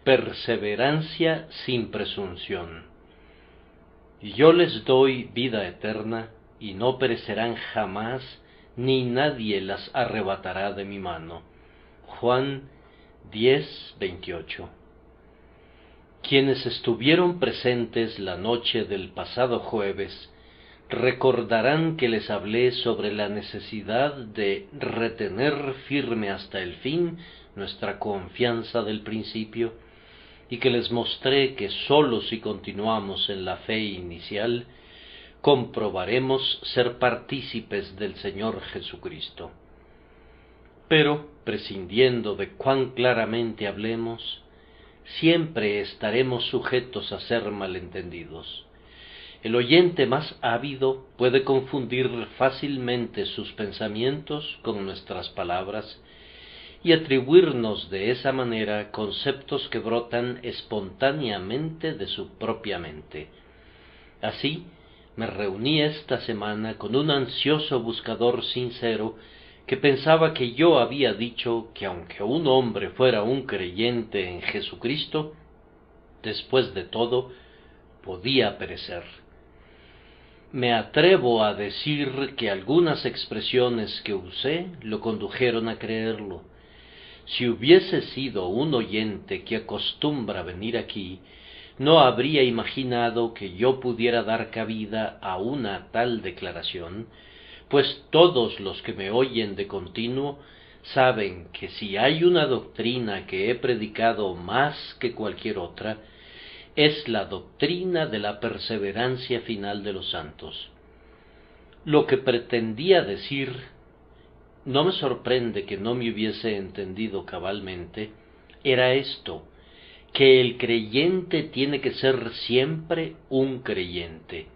Perseverancia sin presunción. Y yo les doy vida eterna, y no perecerán jamás, ni nadie las arrebatará de mi mano. Juan 10:28. Quienes estuvieron presentes la noche del pasado jueves recordarán que les hablé sobre la necesidad de retener firme hasta el fin nuestra confianza del principio, y que les mostré que sólo si continuamos en la fe inicial, comprobaremos ser partícipes del Señor Jesucristo. Pero, prescindiendo de cuán claramente hablemos, siempre estaremos sujetos a ser malentendidos. El oyente más ávido puede confundir fácilmente sus pensamientos con nuestras palabras y atribuirnos de esa manera conceptos que brotan espontáneamente de su propia mente. Así, me reuní esta semana con un ansioso buscador sincero que pensaba que yo había dicho que aunque un hombre fuera un creyente en Jesucristo, después de todo, podía perecer. Me atrevo a decir que algunas expresiones que usé lo condujeron a creerlo. Si hubiese sido un oyente que acostumbra venir aquí, no habría imaginado que yo pudiera dar cabida a una tal declaración, pues todos los que me oyen de continuo saben que si hay una doctrina que he predicado más que cualquier otra, es la doctrina de la perseverancia final de los santos. Lo que pretendía decir, no me sorprende que no me hubiese entendido cabalmente, era esto, que el creyente tiene que ser siempre un creyente,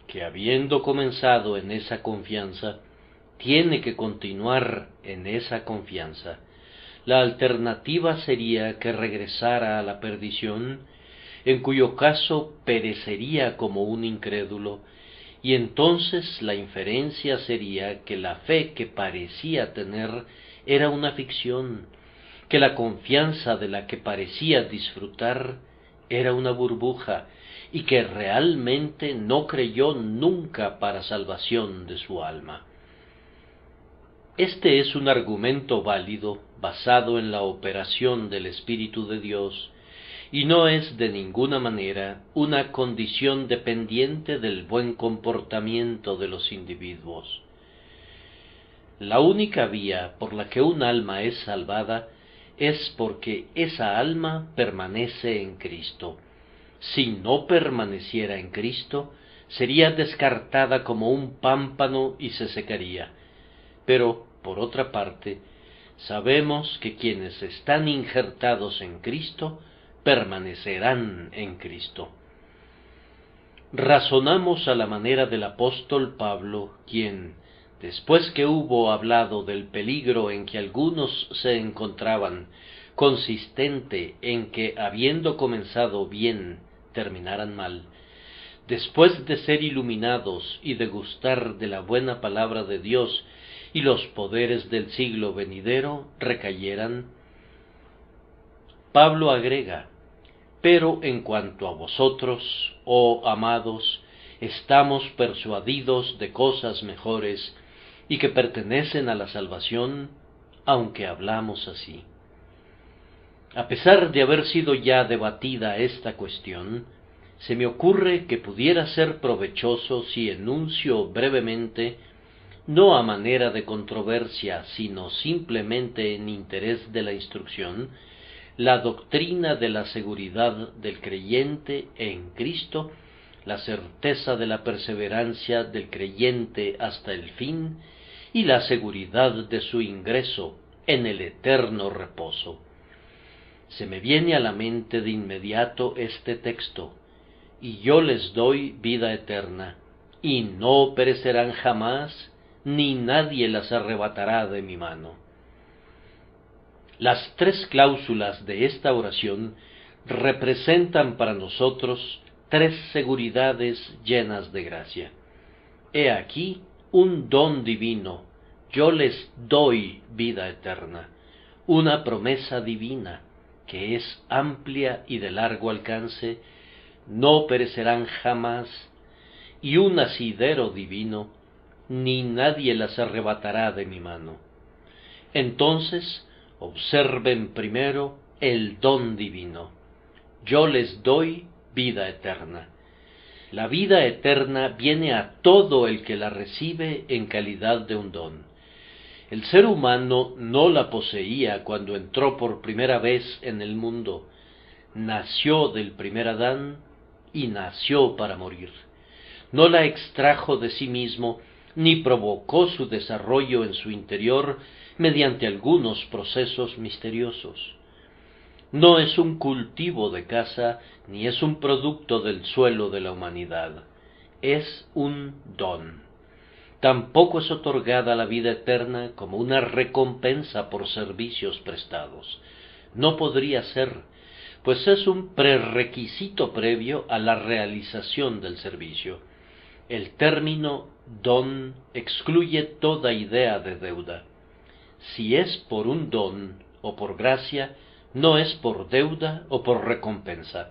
que habiendo comenzado en esa confianza, tiene que continuar en esa confianza. La alternativa sería que regresara a la perdición, en cuyo caso perecería como un incrédulo, y entonces la inferencia sería que la fe que parecía tener era una ficción, que la confianza de la que parecía disfrutar era una burbuja, y que realmente no creyó nunca para salvación de su alma. Este es un argumento válido, basado en la operación del Espíritu de Dios, y no es de ninguna manera una condición dependiente del buen comportamiento de los individuos. La única vía por la que un alma es salvada es porque esa alma permanece en Cristo. Si no permaneciera en Cristo, sería descartada como un pámpano y se secaría. Pero, por otra parte, sabemos que quienes están injertados en Cristo permanecerán en Cristo. Razonamos a la manera del apóstol Pablo, quien, después que hubo hablado del peligro en que algunos se encontraban, consistente en que, habiendo comenzado bien, terminaran mal, después de ser iluminados y de gustar de la buena palabra de Dios y los poderes del siglo venidero, recayeran, Pablo agrega: pero en cuanto a vosotros, oh amados, estamos persuadidos de cosas mejores y que pertenecen a la salvación, aunque hablamos así. A pesar de haber sido ya debatida esta cuestión, se me ocurre que pudiera ser provechoso si enuncio brevemente, no a manera de controversia, sino simplemente en interés de la instrucción, la doctrina de la seguridad del creyente en Cristo, la certeza de la perseverancia del creyente hasta el fin y la seguridad de su ingreso en el eterno reposo. Se me viene a la mente de inmediato este texto: y yo les doy vida eterna, y no perecerán jamás, ni nadie las arrebatará de mi mano. Las tres cláusulas de esta oración representan para nosotros tres seguridades llenas de gracia. He aquí un don divino: yo les doy vida eterna, una promesa divina, que es amplia y de largo alcance, no perecerán jamás, y un asidero divino, ni nadie las arrebatará de mi mano. Entonces, observen primero el don divino. Yo les doy vida eterna. La vida eterna viene a todo el que la recibe en calidad de un don. El ser humano no la poseía cuando entró por primera vez en el mundo. Nació del primer Adán y nació para morir. No la extrajo de sí mismo, ni provocó su desarrollo en su interior mediante algunos procesos misteriosos. No es un cultivo de casa, ni es un producto del suelo de la humanidad. Es un don. Tampoco es otorgada la vida eterna como una recompensa por servicios prestados. No podría ser, pues es un prerequisito previo a la realización del servicio. El término don excluye toda idea de deuda. Si es por un don o por gracia, no es por deuda o por recompensa.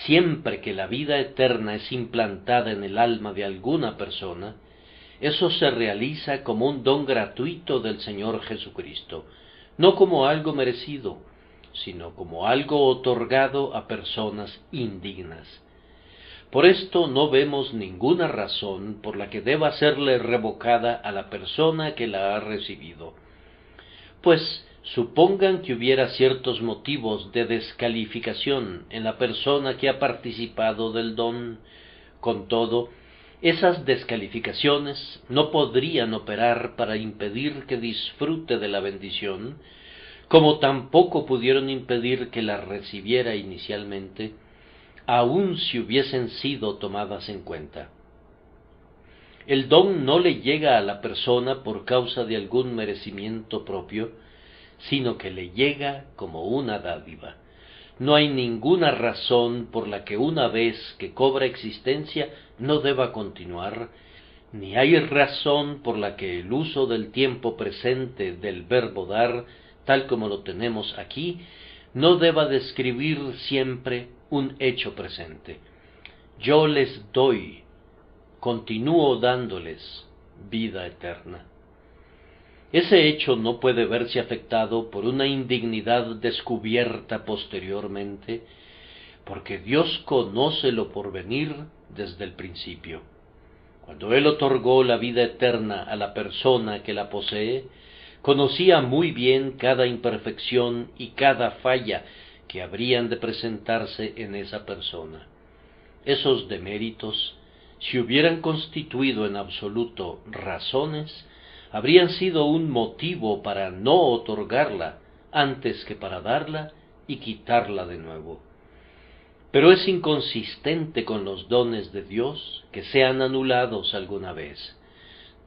Siempre que la vida eterna es implantada en el alma de alguna persona, eso se realiza como un don gratuito del Señor Jesucristo, no como algo merecido, sino como algo otorgado a personas indignas. Por esto no vemos ninguna razón por la que deba serle revocada a la persona que la ha recibido. Pues supongan que hubiera ciertos motivos de descalificación en la persona que ha participado del don. Con todo, esas descalificaciones no podrían operar para impedir que disfrute de la bendición, como tampoco pudieron impedir que la recibiera inicialmente, aun si hubiesen sido tomadas en cuenta. El don no le llega a la persona por causa de algún merecimiento propio, sino que le llega como una dádiva. No hay ninguna razón por la que una vez que cobra existencia no deba continuar, ni hay razón por la que el uso del tiempo presente del verbo dar, tal como lo tenemos aquí, no deba describir siempre un hecho presente. Yo les doy, continúo dándoles vida eterna. Ese hecho no puede verse afectado por una indignidad descubierta posteriormente, porque Dios conoce lo porvenir desde el principio. Cuando Él otorgó la vida eterna a la persona que la posee, conocía muy bien cada imperfección y cada falla que habrían de presentarse en esa persona. Esos deméritos, si hubieran constituido en absoluto razones, habrían sido un motivo para no otorgarla antes que para darla y quitarla de nuevo. Pero es inconsistente con los dones de Dios que sean anulados alguna vez.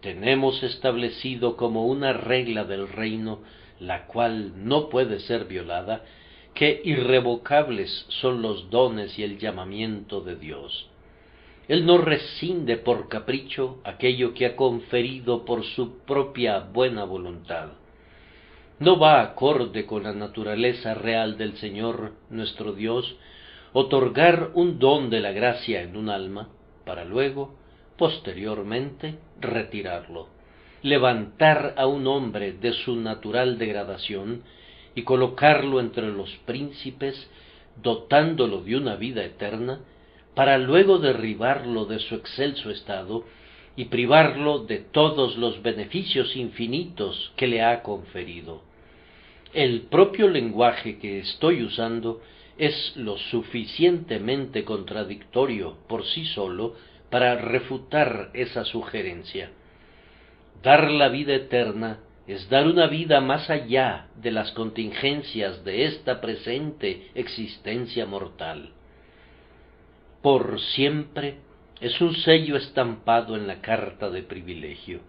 Tenemos establecido como una regla del reino, la cual no puede ser violada, que irrevocables son los dones y el llamamiento de Dios. Él no rescinde por capricho aquello que ha conferido por su propia buena voluntad. No va acorde con la naturaleza real del Señor nuestro Dios otorgar un don de la gracia en un alma, para luego, posteriormente, retirarlo, levantar a un hombre de su natural degradación y colocarlo entre los príncipes, dotándolo de una vida eterna, para luego derribarlo de su excelso estado y privarlo de todos los beneficios infinitos que le ha conferido. El propio lenguaje que estoy usando es lo suficientemente contradictorio por sí solo para refutar esa sugerencia. Dar la vida eterna es dar una vida más allá de las contingencias de esta presente existencia mortal. Por siempre es un sello estampado en la carta de privilegio.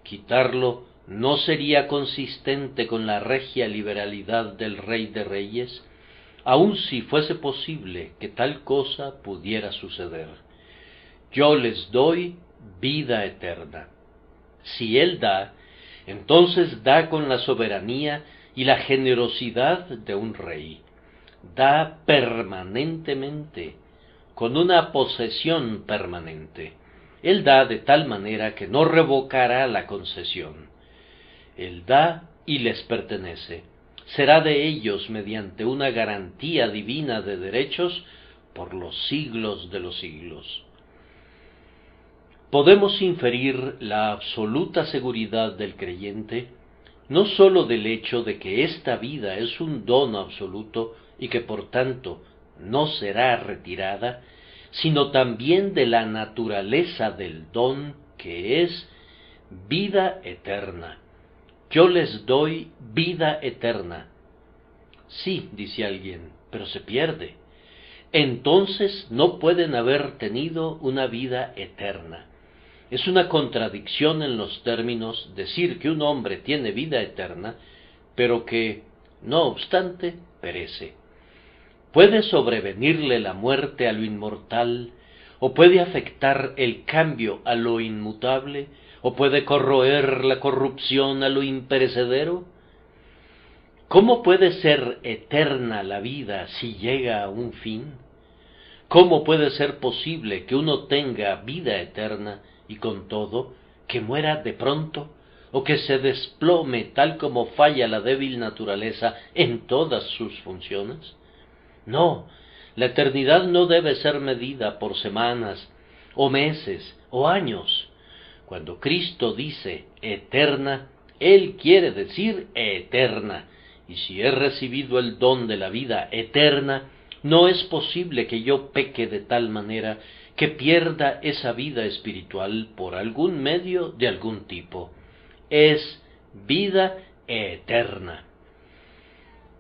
Quitarlo no sería consistente con la regia liberalidad del Rey de Reyes, aun si fuese posible que tal cosa pudiera suceder. Yo les doy vida eterna. Si Él da, entonces da con la soberanía y la generosidad de un rey. da permanentemente, con una posesión permanente. Él da de tal manera que no revocará la concesión. Él da y les pertenece. Será de ellos mediante una garantía divina de derechos por los siglos de los siglos. Podemos inferir la absoluta seguridad del creyente no sólo del hecho de que esta vida es un don absoluto y que por tanto no será retirada, sino también de la naturaleza del don que es vida eterna. Yo les doy vida eterna. Sí, dice alguien, pero se pierde. Entonces no pueden haber tenido una vida eterna. Es una contradicción en los términos decir que un hombre tiene vida eterna, pero que, no obstante, perece. ¿Puede sobrevenirle la muerte a lo inmortal, o puede afectar el cambio a lo inmutable, o puede corroer la corrupción a lo imperecedero? ¿Cómo puede ser eterna la vida si llega a un fin? ¿Cómo puede ser posible que uno tenga vida eterna y con todo que muera de pronto, o que se desplome tal como falla la débil naturaleza en todas sus funciones? No, la eternidad no debe ser medida por semanas, o meses, o años. Cuando Cristo dice eterna, Él quiere decir eterna, y si he recibido el don de la vida eterna, no es posible que yo peque de tal manera que pierda esa vida espiritual por algún medio de algún tipo. Es vida eterna.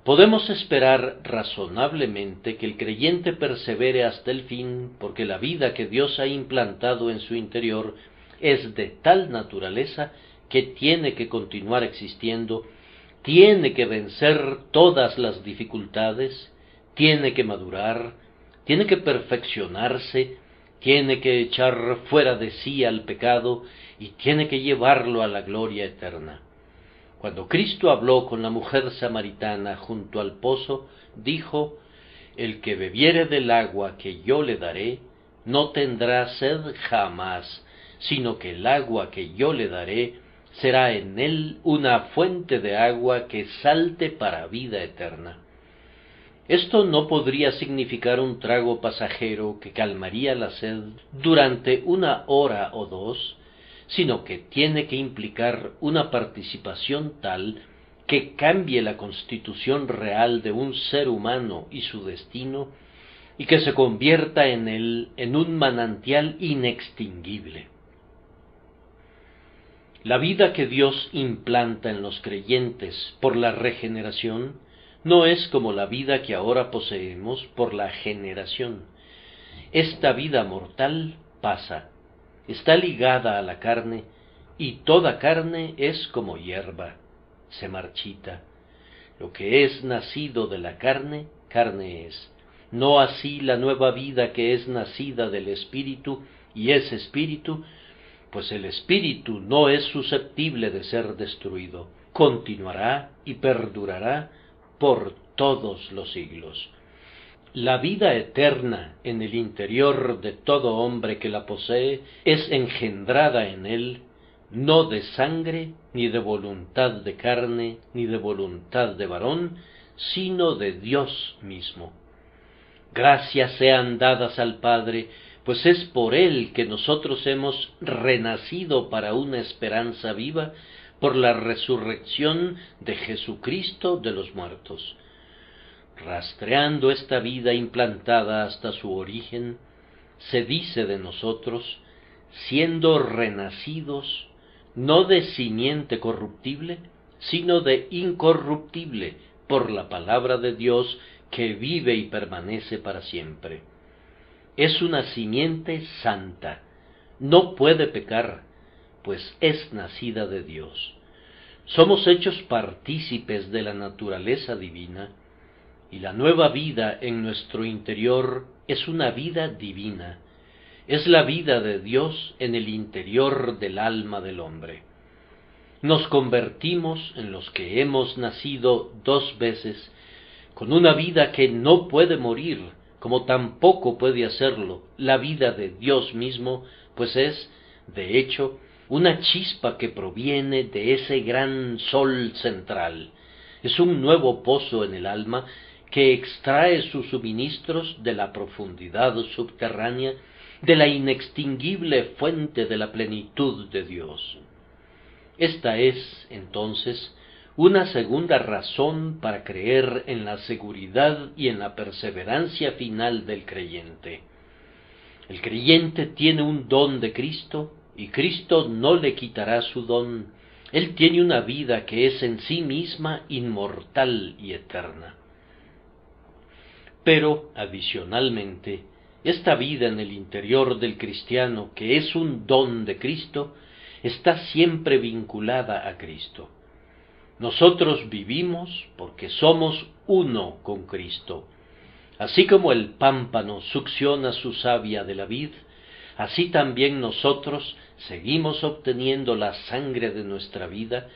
Podemos esperar razonablemente que el creyente persevere hasta el fin, porque la vida que Dios ha implantado en su interior es de tal naturaleza que tiene que continuar existiendo, tiene que vencer todas las dificultades, tiene que madurar, tiene que perfeccionarse, tiene que echar fuera de sí al pecado y tiene que llevarlo a la gloria eterna. Cuando Cristo habló con la mujer samaritana junto al pozo, dijo: «El que bebiere del agua que yo le daré, no tendrá sed jamás, sino que el agua que yo le daré será en él una fuente de agua que salte para vida eterna». Esto no podría significar un trago pasajero que calmaría la sed durante 1 hora o 2, sino que tiene que implicar una participación tal que cambie la constitución real de un ser humano y su destino, y que se convierta en él en un manantial inextinguible. La vida que Dios implanta en los creyentes por la regeneración no es como la vida que ahora poseemos por la generación. Esta vida mortal pasa, está ligada a la carne, y toda carne es como hierba, se marchita. Lo que es nacido de la carne, carne es. No así la nueva vida que es nacida del Espíritu y es Espíritu, pues el Espíritu no es susceptible de ser destruido, continuará y perdurará por todos los siglos. La vida eterna en el interior de todo hombre que la posee es engendrada en él, no de sangre, ni de voluntad de carne, ni de voluntad de varón, sino de Dios mismo. Gracias sean dadas al Padre, pues es por Él que nosotros hemos renacido para una esperanza viva, por la resurrección de Jesucristo de los muertos. Rastreando esta vida implantada hasta su origen, se dice de nosotros, siendo renacidos, no de simiente corruptible, sino de incorruptible, por la palabra de Dios que vive y permanece para siempre. Es una simiente santa, no puede pecar, pues es nacida de Dios. Somos hechos partícipes de la naturaleza divina, y la nueva vida en nuestro interior es una vida divina, es la vida de Dios en el interior del alma del hombre. Nos convertimos en los que hemos nacido 2 veces, con una vida que no puede morir, como tampoco puede hacerlo la vida de Dios mismo, pues es, de hecho, una chispa que proviene de ese gran sol central. Es un nuevo pozo en el alma que extrae sus suministros de la profundidad subterránea, de la inextinguible fuente de la plenitud de Dios. Esta es, entonces, una segunda razón para creer en la seguridad y en la perseverancia final del creyente. El creyente tiene un don de Cristo, y Cristo no le quitará su don. Él tiene una vida que es en sí misma inmortal y eterna. Pero, adicionalmente, esta vida en el interior del cristiano, que es un don de Cristo, está siempre vinculada a Cristo. Nosotros vivimos porque somos uno con Cristo. Así como el pámpano succiona su savia de la vid, así también nosotros seguimos obteniendo la sangre de nuestra vida,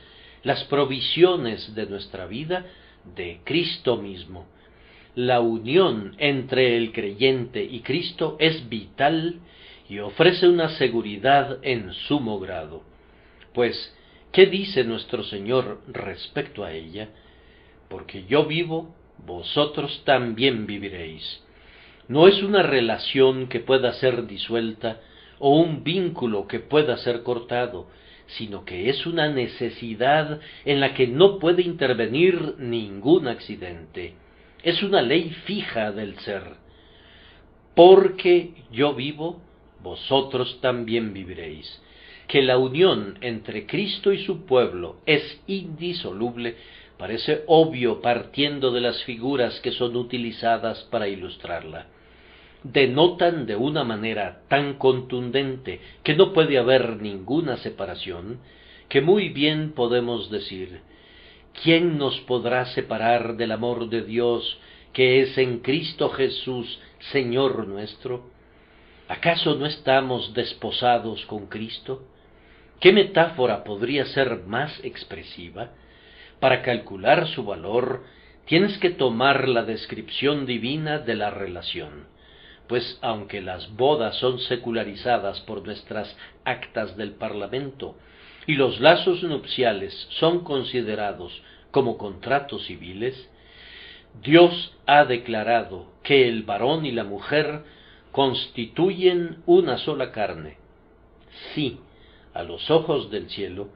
las provisiones de nuestra vida, de Cristo mismo. La unión entre el creyente y Cristo es vital y ofrece una seguridad en sumo grado. Pues, ¿qué dice nuestro Señor respecto a ella? Porque yo vivo, vosotros también viviréis. No es una relación que pueda ser disuelta o un vínculo que pueda ser cortado, sino que es una necesidad en la que no puede intervenir ningún accidente. Es una ley fija del ser. Porque yo vivo, vosotros también viviréis. Que la unión entre Cristo y su pueblo es indisoluble parece obvio partiendo de las figuras que son utilizadas para ilustrarla. Denotan de una manera tan contundente que no puede haber ninguna separación, que muy bien podemos decir: ¿quién nos podrá separar del amor de Dios que es en Cristo Jesús, Señor nuestro? ¿Acaso no estamos desposados con Cristo? ¿Qué metáfora podría ser más expresiva? Para calcular su valor, tienes que tomar la descripción divina de la relación, pues aunque las bodas son secularizadas por nuestras actas del Parlamento, y los lazos nupciales son considerados como contratos civiles, Dios ha declarado que el varón y la mujer constituyen una sola carne. Sí, a los ojos del cielo,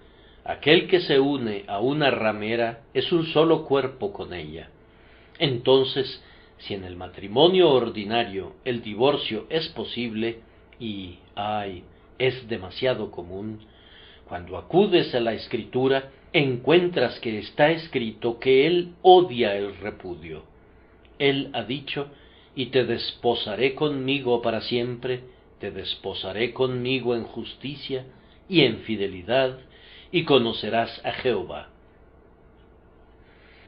aquel que se une a una ramera es un solo cuerpo con ella. Entonces, si en el matrimonio ordinario el divorcio es posible, y, es demasiado común, cuando acudes a la Escritura, encuentras que está escrito que Él odia el repudio. Él ha dicho: y te desposaré conmigo para siempre, te desposaré conmigo en justicia y en fidelidad, y conocerás a Jehová.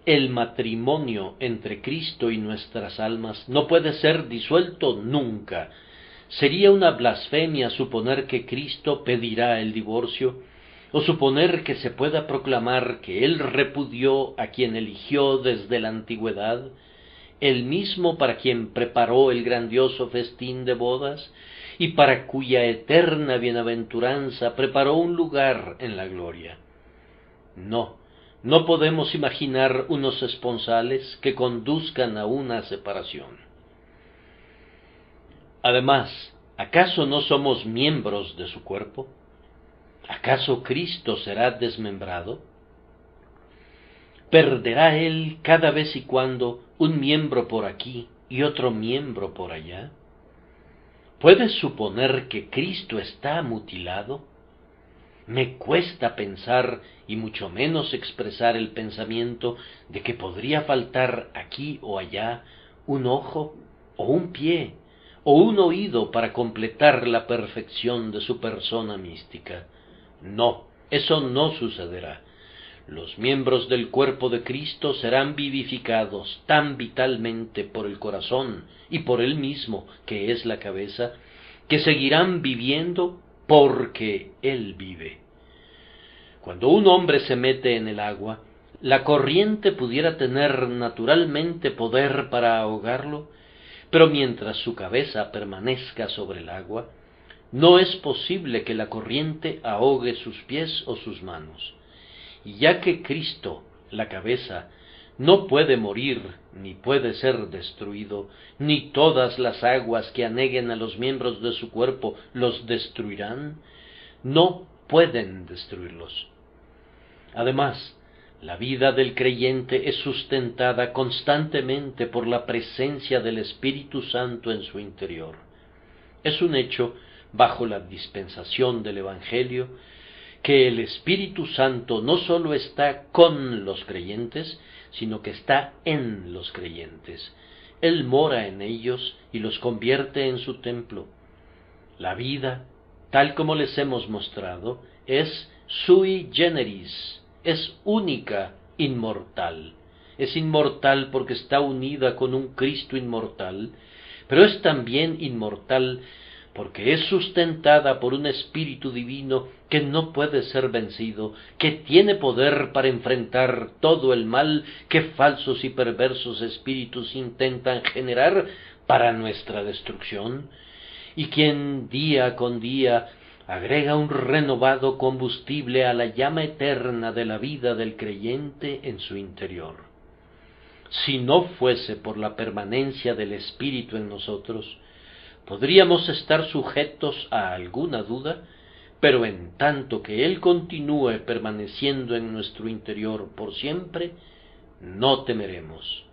El matrimonio entre Cristo y nuestras almas no puede ser disuelto nunca. Sería una blasfemia suponer que Cristo pedirá el divorcio, o suponer que se pueda proclamar que Él repudió a quien eligió desde la antigüedad, el mismo para quien preparó el grandioso festín de bodas, y para cuya eterna bienaventuranza preparó un lugar en la gloria. No podemos imaginar unos esponsales que conduzcan a una separación. Además, ¿acaso no somos miembros de su cuerpo? ¿Acaso Cristo será desmembrado? ¿Perderá Él cada vez y cuando un miembro por aquí y otro miembro por allá? ¿Puedes suponer que Cristo está mutilado? Me cuesta pensar, y mucho menos expresar el pensamiento de que podría faltar aquí o allá un ojo, o un pie, o un oído para completar la perfección de su persona mística. No, eso no sucederá. Los miembros del cuerpo de Cristo serán vivificados tan vitalmente por el corazón y por Él mismo, que es la cabeza, que seguirán viviendo porque Él vive. Cuando un hombre se mete en el agua, la corriente pudiera tener naturalmente poder para ahogarlo, pero mientras su cabeza permanezca sobre el agua, no es posible que la corriente ahogue sus pies o sus manos. Y ya que Cristo, la cabeza, no puede morir, ni puede ser destruido, ni todas las aguas que aneguen a los miembros de su cuerpo los destruirán, no pueden destruirlos. Además, la vida del creyente es sustentada constantemente por la presencia del Espíritu Santo en su interior. Es un hecho, bajo la dispensación del Evangelio, que el Espíritu Santo no sólo está con los creyentes, sino que está en los creyentes. Él mora en ellos y los convierte en su templo. La vida, tal como les hemos mostrado, es sui generis, es única, inmortal. Es inmortal porque está unida con un Cristo inmortal, pero es también inmortal porque es sustentada por un Espíritu divino que no puede ser vencido, que tiene poder para enfrentar todo el mal que falsos y perversos espíritus intentan generar para nuestra destrucción, y quien día con día agrega un renovado combustible a la llama eterna de la vida del creyente en su interior. Si no fuese por la permanencia del Espíritu en nosotros, podríamos estar sujetos a alguna duda, pero en tanto que Él continúe permaneciendo en nuestro interior por siempre, no temeremos.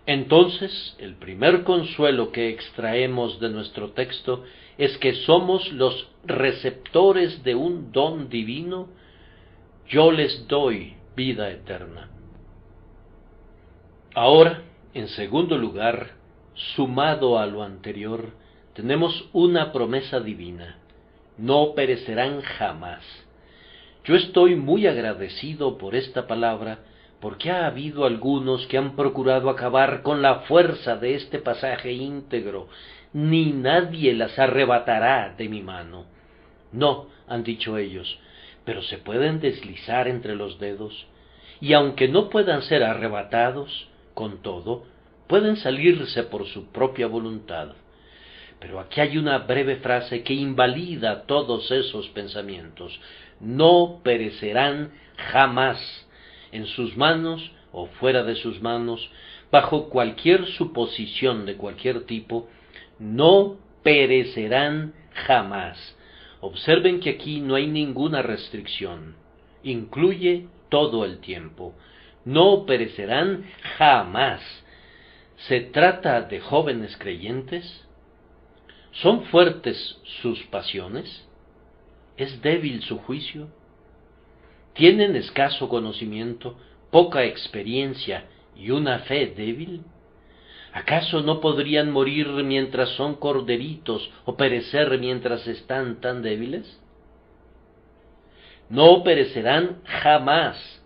Entonces, el primer consuelo que extraemos de nuestro texto es que somos los receptores de un don divino. Yo les doy vida eterna. Ahora, en segundo lugar, sumado a lo anterior, tenemos una promesa divina: no perecerán jamás. Yo estoy muy agradecido por esta palabra, porque ha habido algunos que han procurado acabar con la fuerza de este pasaje íntegro. Ni nadie las arrebatará de mi mano. No, han dicho ellos, pero se pueden deslizar entre los dedos, y aunque no puedan ser arrebatados, con todo, pueden salirse por su propia voluntad. Pero aquí hay una breve frase que invalida todos esos pensamientos: no perecerán jamás, en sus manos o fuera de sus manos, bajo cualquier suposición de cualquier tipo, no perecerán jamás. Observen que aquí no hay ninguna restricción, incluye todo el tiempo. No perecerán jamás. ¿Se trata de jóvenes creyentes? ¿Son fuertes sus pasiones? ¿Es débil su juicio? ¿Tienen escaso conocimiento, poca experiencia y una fe débil? ¿Acaso no podrían morir mientras son corderitos o perecer mientras están tan débiles? No perecerán jamás,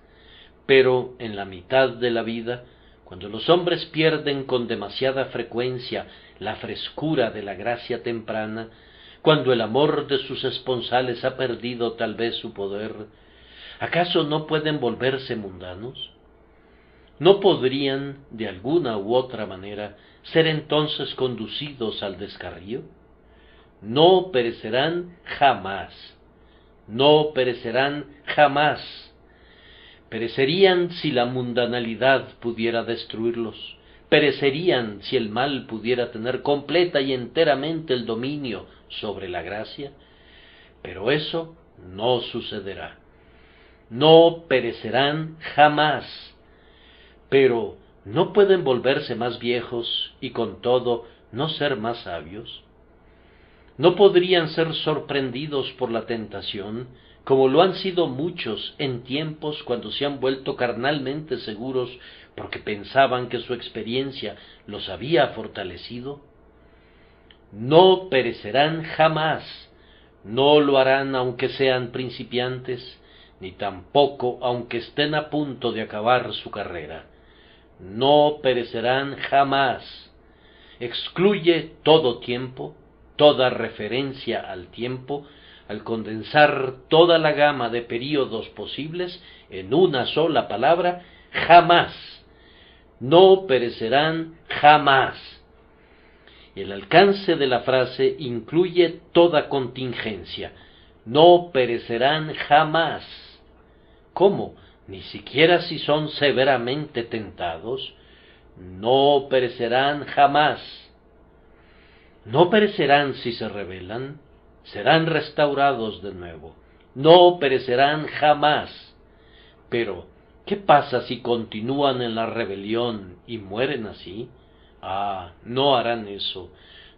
pero en la mitad de la vida, cuando los hombres pierden con demasiada frecuencia la frescura de la gracia temprana, cuando el amor de sus esponsales ha perdido tal vez su poder, ¿acaso no pueden volverse mundanos? ¿No podrían, de alguna u otra manera, ser entonces conducidos al descarrío? No perecerán jamás. No perecerán jamás. Perecerían si la mundanalidad pudiera destruirlos. Perecerían si el mal pudiera tener completa y enteramente el dominio sobre la gracia. Pero eso no sucederá. No perecerán jamás. Pero ¿no pueden volverse más viejos y con todo no ser más sabios? ¿No podrían ser sorprendidos por la tentación, como lo han sido muchos en tiempos cuando se han vuelto carnalmente seguros porque pensaban que su experiencia los había fortalecido? No perecerán jamás, no lo harán aunque sean principiantes, ni tampoco aunque estén a punto de acabar su carrera. No perecerán jamás. Excluye todo tiempo, toda referencia al tiempo, al condensar toda la gama de períodos posibles en una sola palabra: jamás. No perecerán jamás. El alcance de la frase incluye toda contingencia. No perecerán jamás. ¿Cómo? Ni siquiera si son severamente tentados. No perecerán jamás. No perecerán si se rebelan, serán restaurados de nuevo. No perecerán jamás. Pero, ¿qué pasa si continúan en la rebelión y mueren así? No harán eso.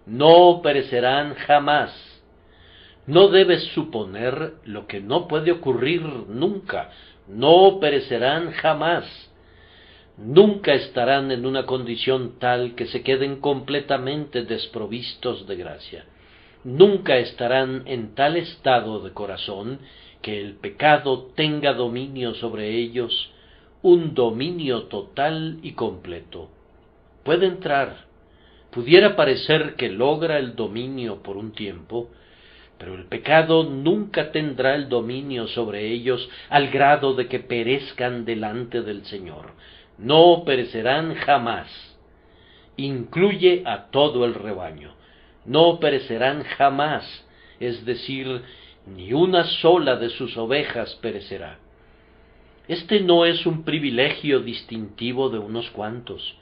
No perecerán jamás. No debes suponer lo que no puede ocurrir nunca. No perecerán jamás. Nunca estarán en una condición tal que se queden completamente desprovistos de gracia. Nunca estarán en tal estado de corazón que el pecado tenga dominio sobre ellos, un dominio total y completo. Puede entrar, pudiera parecer que logra el dominio por un tiempo, pero el pecado nunca tendrá el dominio sobre ellos al grado de que perezcan delante del Señor. No perecerán jamás. Incluye a todo el rebaño. No perecerán jamás, es decir, ni una sola de sus ovejas perecerá. Este no es un privilegio distintivo de unos cuantos,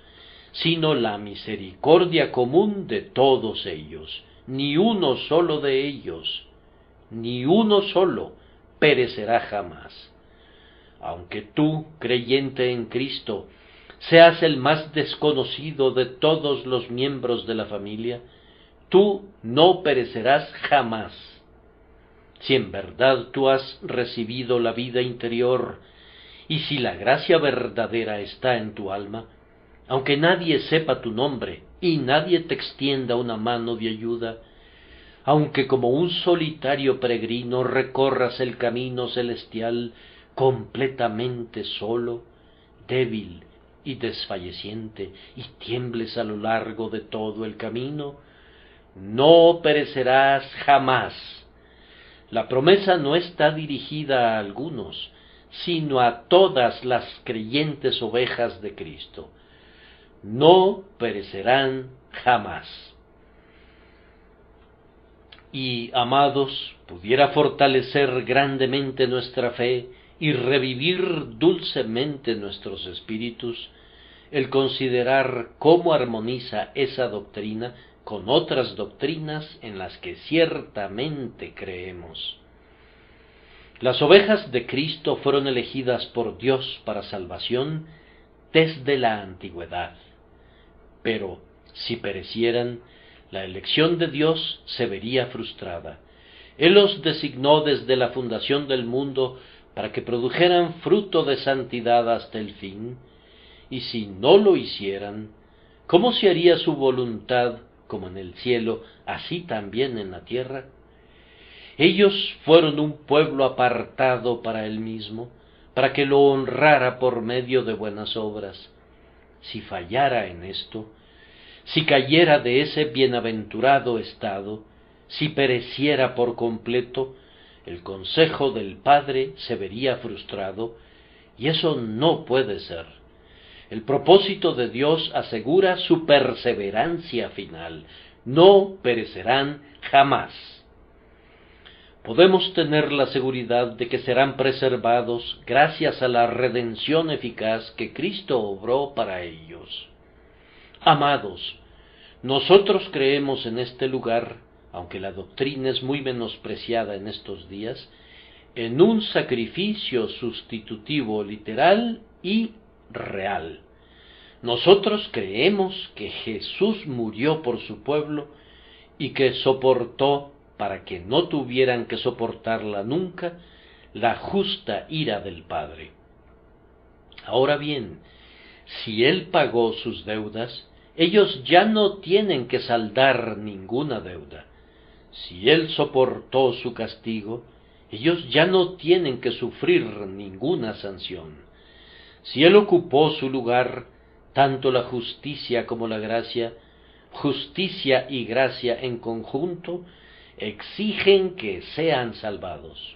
sino la misericordia común de todos ellos. Ni uno solo de ellos, ni uno solo, perecerá jamás. Aunque tú, creyente en Cristo, seas el más desconocido de todos los miembros de la familia, tú no perecerás jamás. Si en verdad tú has recibido la vida interior, y si la gracia verdadera está en tu alma, aunque nadie sepa tu nombre y nadie te extienda una mano de ayuda, aunque como un solitario peregrino recorras el camino celestial completamente solo, débil y desfalleciente, y tiembles a lo largo de todo el camino, no perecerás jamás. La promesa no está dirigida a algunos, sino a todas las creyentes ovejas de Cristo. No perecerán jamás. Y, amados, pudiera fortalecer grandemente nuestra fe y revivir dulcemente nuestros espíritus el considerar cómo armoniza esa doctrina con otras doctrinas en las que ciertamente creemos. Las ovejas de Cristo fueron elegidas por Dios para salvación desde la antigüedad, pero si perecieran, la elección de Dios se vería frustrada. Él los designó desde la fundación del mundo para que produjeran fruto de santidad hasta el fin, y si no lo hicieran, ¿cómo se haría su voluntad, como en el cielo, así también en la tierra? Ellos fueron un pueblo apartado para Él mismo, para que lo honrara por medio de buenas obras. Si fallara en esto, si cayera de ese bienaventurado estado, si pereciera por completo, el consejo del Padre se vería frustrado, y eso no puede ser. El propósito de Dios asegura su perseverancia final. No perecerán jamás. Podemos tener la seguridad de que serán preservados gracias a la redención eficaz que Cristo obró para ellos. Amados, nosotros creemos en este lugar, aunque la doctrina es muy menospreciada en estos días, en un sacrificio sustitutivo literal y real. Nosotros creemos que Jesús murió por su pueblo y que soportó, para que no tuvieran que soportarla nunca, la justa ira del Padre. Ahora bien, si Él pagó sus deudas, ellos ya no tienen que saldar ninguna deuda. Si Él soportó su castigo, ellos ya no tienen que sufrir ninguna sanción. Si Él ocupó su lugar, tanto la justicia como la gracia, justicia y gracia en conjunto, exigen que sean salvados.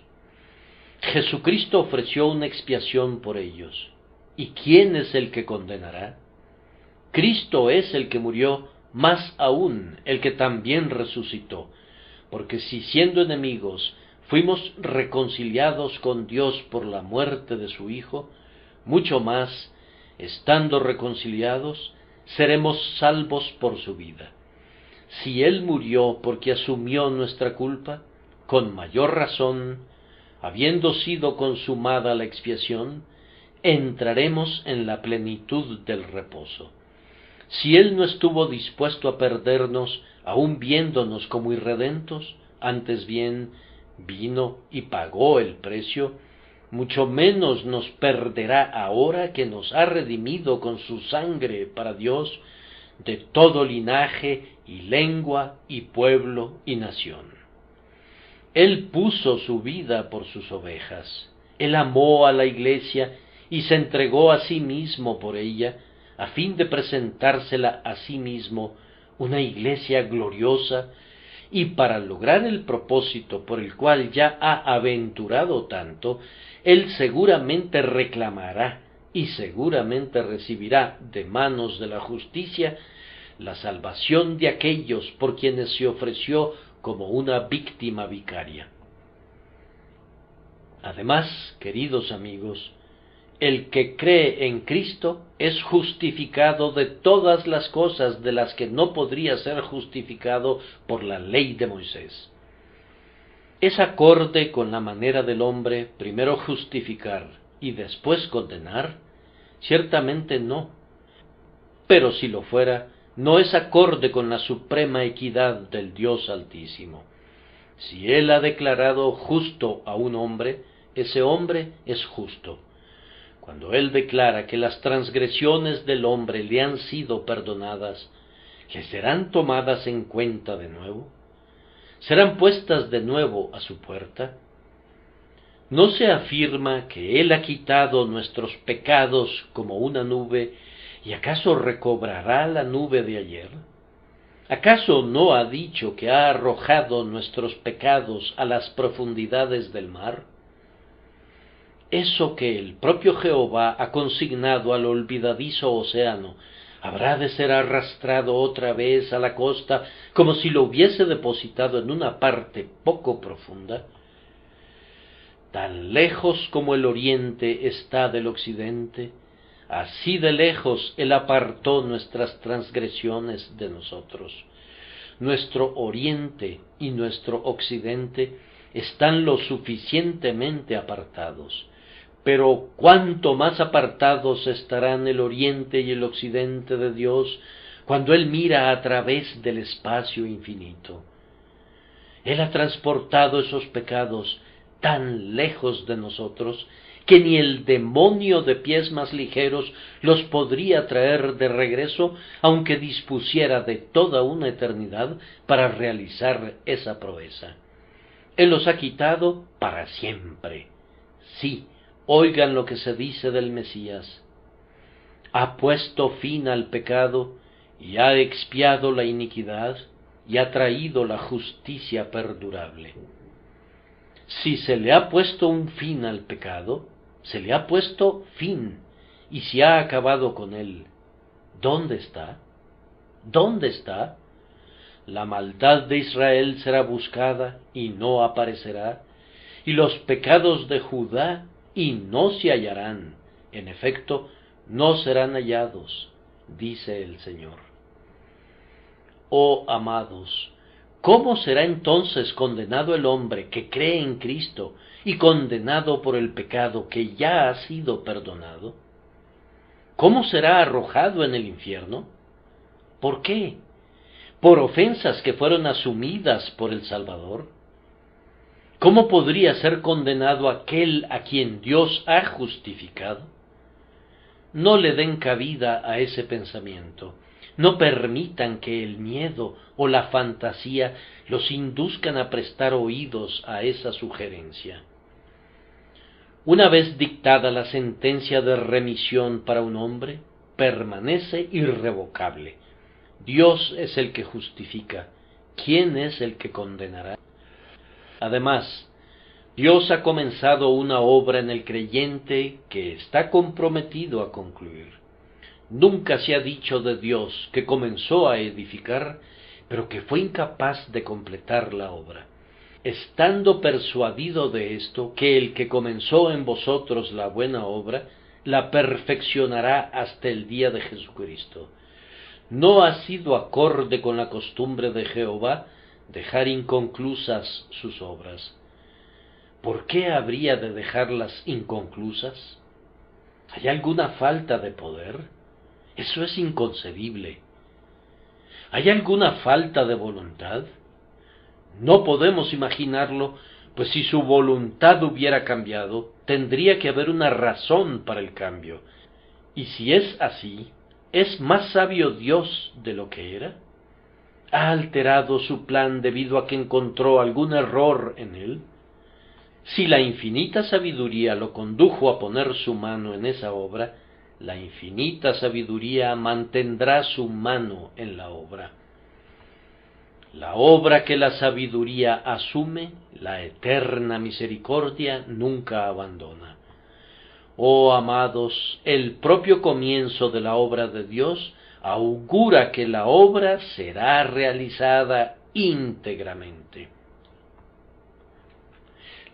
Jesucristo ofreció una expiación por ellos. ¿Y quién es el que condenará? Cristo es el que murió, más aún el que también resucitó, porque si siendo enemigos fuimos reconciliados con Dios por la muerte de su Hijo, mucho más, estando reconciliados, seremos salvos por su vida. Si Él murió porque asumió nuestra culpa, con mayor razón, habiendo sido consumada la expiación, entraremos en la plenitud del reposo. Si Él no estuvo dispuesto a perdernos, aun viéndonos como irredentos, antes bien vino y pagó el precio, mucho menos nos perderá ahora que nos ha redimido con su sangre para Dios de todo linaje y lengua y pueblo y nación. Él puso su vida por sus ovejas, Él amó a la iglesia y se entregó a sí mismo por ella, a fin de presentársela a sí mismo una iglesia gloriosa, y para lograr el propósito por el cual ya ha aventurado tanto, Él seguramente reclamará y seguramente recibirá de manos de la justicia la salvación de aquellos por quienes se ofreció como una víctima vicaria. Además, queridos amigos, el que cree en Cristo es justificado de todas las cosas de las que no podría ser justificado por la ley de Moisés. ¿Es acorde con la manera del hombre primero justificar y después condenar? Ciertamente no. Pero si lo fuera, no es acorde con la suprema equidad del Dios Altísimo. Si Él ha declarado justo a un hombre, ese hombre es justo. Cuando Él declara que las transgresiones del hombre le han sido perdonadas, ¿le serán tomadas en cuenta de nuevo? ¿Serán puestas de nuevo a su puerta? ¿No se afirma que Él ha quitado nuestros pecados como una nube, y acaso recobrará la nube de ayer? ¿Acaso no ha dicho que ha arrojado nuestros pecados a las profundidades del mar? Eso que el propio Jehová ha consignado al olvidadizo océano, ¿habrá de ser arrastrado otra vez a la costa como si lo hubiese depositado en una parte poco profunda? Tan lejos como el oriente está del occidente, así de lejos Él apartó nuestras transgresiones de nosotros. Nuestro oriente y nuestro occidente están lo suficientemente apartados, pero cuánto más apartados estarán el oriente y el occidente de Dios cuando Él mira a través del espacio infinito. Él ha transportado esos pecados tan lejos de nosotros que ni el demonio de pies más ligeros los podría traer de regreso, aunque dispusiera de toda una eternidad para realizar esa proeza. Él los ha quitado para siempre. Sí, oigan lo que se dice del Mesías. Ha puesto fin al pecado, y ha expiado la iniquidad, y ha traído la justicia perdurable. Si se le ha puesto un fin al pecado, se le ha puesto fin, y se ha acabado con él. ¿Dónde está? ¿Dónde está? La maldad de Israel será buscada y no aparecerá, y los pecados de Judá y no se hallarán. En efecto, no serán hallados, dice el Señor. Oh amados, ¿cómo será entonces condenado el hombre que cree en Cristo y condenado por el pecado que ya ha sido perdonado? ¿Cómo será arrojado en el infierno? ¿Por qué? ¿Por ofensas que fueron asumidas por el Salvador? ¿Cómo podría ser condenado aquel a quien Dios ha justificado? No le den cabida a ese pensamiento. No permitan que el miedo o la fantasía los induzcan a prestar oídos a esa sugerencia. Una vez dictada la sentencia de remisión para un hombre, permanece irrevocable. Dios es el que justifica. ¿Quién es el que condenará? Además, Dios ha comenzado una obra en el creyente que está comprometido a concluir. Nunca se ha dicho de Dios que comenzó a edificar, pero que fue incapaz de completar la obra. Estando persuadido de esto, que el que comenzó en vosotros la buena obra, la perfeccionará hasta el día de Jesucristo. No ha sido acorde con la costumbre de Jehová dejar inconclusas sus obras. ¿Por qué habría de dejarlas inconclusas? ¿Hay alguna falta de poder? Eso es inconcebible. ¿Hay alguna falta de voluntad? No podemos imaginarlo, pues si su voluntad hubiera cambiado, tendría que haber una razón para el cambio. Y si es así, ¿es más sabio Dios de lo que era? ¿Ha alterado su plan debido a que encontró algún error en él? Si la infinita sabiduría lo condujo a poner su mano en esa obra, la infinita sabiduría mantendrá su mano en la obra. La obra que la sabiduría asume, la eterna misericordia nunca abandona. Oh amados, el propio comienzo de la obra de Dios augura que la obra será realizada íntegramente.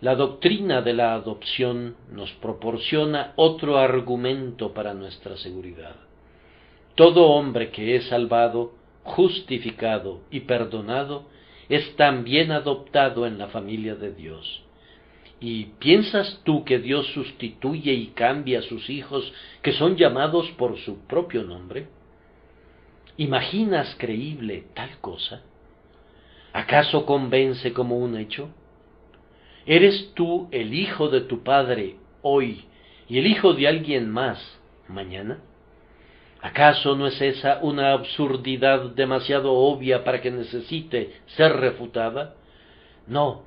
La doctrina de la adopción nos proporciona otro argumento para nuestra seguridad. Todo hombre que es salvado, justificado y perdonado es también adoptado en la familia de Dios. ¿Y piensas tú que Dios sustituye y cambia a sus hijos que son llamados por su propio nombre? ¿Imaginas creíble tal cosa? ¿Acaso convence como un hecho? ¿Eres tú el hijo de tu padre hoy y el hijo de alguien más mañana? ¿Acaso no es esa una absurdidad demasiado obvia para que necesite ser refutada? No,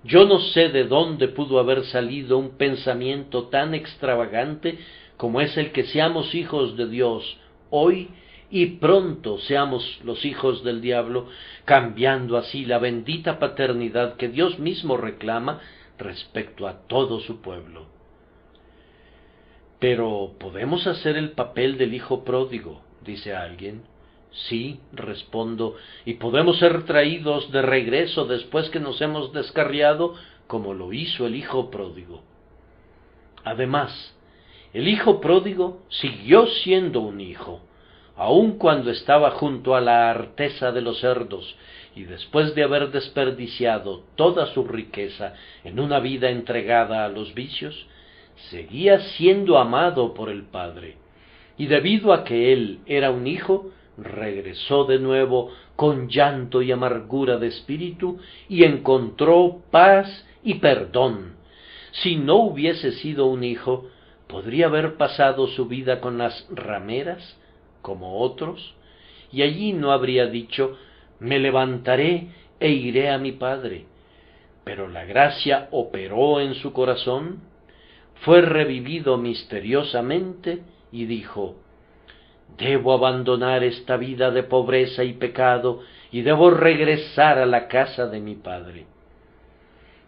yo no sé de dónde pudo haber salido un pensamiento tan extravagante como es el que seamos hijos de Dios hoy y pronto seamos los hijos del diablo, cambiando así la bendita paternidad que Dios mismo reclama respecto a todo su pueblo. Pero, ¿podemos hacer el papel del hijo pródigo?, dice alguien. Sí, respondo, y podemos ser traídos de regreso después que nos hemos descarriado, como lo hizo el hijo pródigo. Además, el hijo pródigo siguió siendo un hijo, aun cuando estaba junto a la arteza de los cerdos, y después de haber desperdiciado toda su riqueza en una vida entregada a los vicios, seguía siendo amado por el Padre, y debido a que él era un hijo, regresó de nuevo con llanto y amargura de espíritu, y encontró paz y perdón. Si no hubiese sido un hijo, ¿podría haber pasado su vida con las rameras, como otros? Y allí no habría dicho, me levantaré e iré a mi padre. Pero la gracia operó en su corazón, fue revivido misteriosamente y dijo, debo abandonar esta vida de pobreza y pecado y debo regresar a la casa de mi padre.